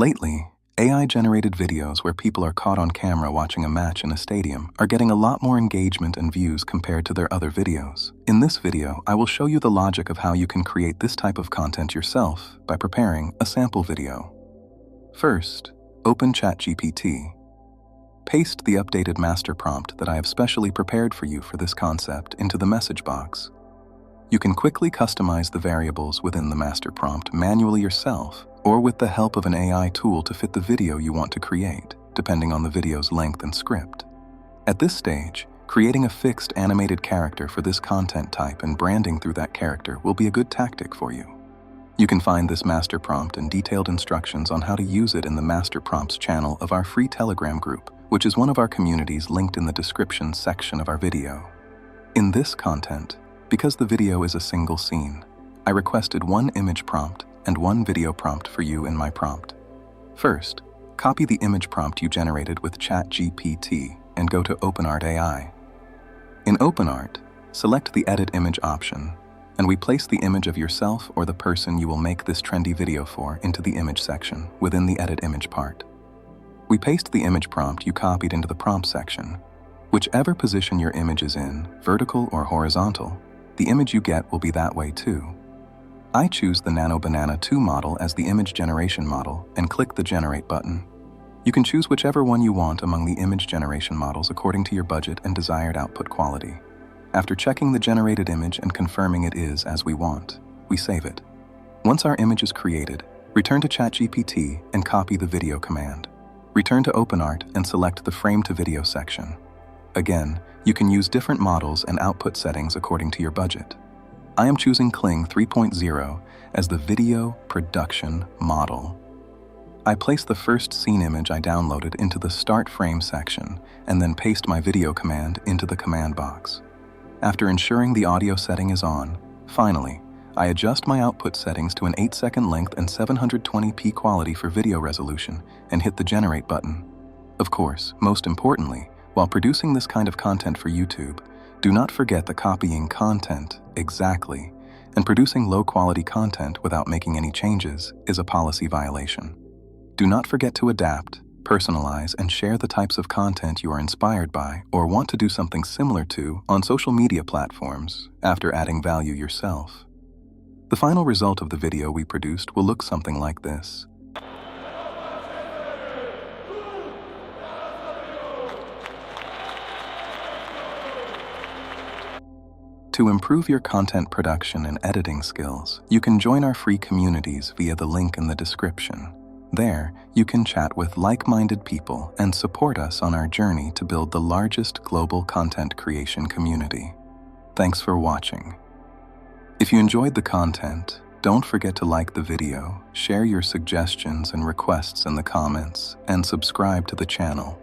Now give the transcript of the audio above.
Lately, AI-generated videos where people are caught on camera watching a match in a stadium are getting a lot more engagement and views compared to their other videos. In this video, I will show you the logic of how you can create this type of content yourself by preparing a sample video. First, open ChatGPT. Paste the updated master prompt that I have specially prepared for you for this concept into the message box. You can quickly customize the variables within the master prompt manually yourself or with the help of an AI tool to fit the video you want to create, depending on the video's length and script. At this stage, creating a fixed animated character for this content type and branding through that character will be a good tactic for you. You can find this master prompt and detailed instructions on how to use it in the Master Prompts channel of our free Telegram group, which is one of our communities linked in the description section of our video. In this content, because the video is a single scene, I requested one image prompt and one video prompt for you in my prompt. First, copy the image prompt you generated with ChatGPT and go to OpenArt AI. In OpenArt, select the Edit Image option, and we place the image of yourself or the person you will make this trendy video for into the image section within the Edit Image part. We paste the image prompt you copied into the prompt section. Whichever position your image is in, vertical or horizontal, the image you get will be that way too. I choose the Nano Banana 2 model as the image generation model and click the Generate button. You can choose whichever one you want among the image generation models according to your budget and desired output quality. After checking the generated image and confirming it is as we want, we save it. Once our image is created, return to ChatGPT and copy the video command. Return to OpenArt and select the Frame to Video section. Again, you can use different models and output settings according to your budget. I am choosing Kling 3.0 as the video production model. I place the first scene image I downloaded into the Start Frame section and then paste my video command into the command box. After ensuring the audio setting is on, finally, I adjust my output settings to an 8-second length and 720p quality for video resolution and hit the Generate button. Of course, most importantly, while producing this kind of content for YouTube, do not forget that copying content exactly and producing low-quality content without making any changes is a policy violation. Do not forget to adapt, personalize, and share the types of content you are inspired by or want to do something similar to on social media platforms after adding value yourself. The final result of the video we produced will look something like this. To improve your content production and editing skills, you can join our free communities via the link in the description. There, you can chat with like-minded people and support us on our journey to build the largest global content creation community. Thanks for watching. If you enjoyed the content, don't forget to like the video, share your suggestions and requests in the comments, and subscribe to the channel.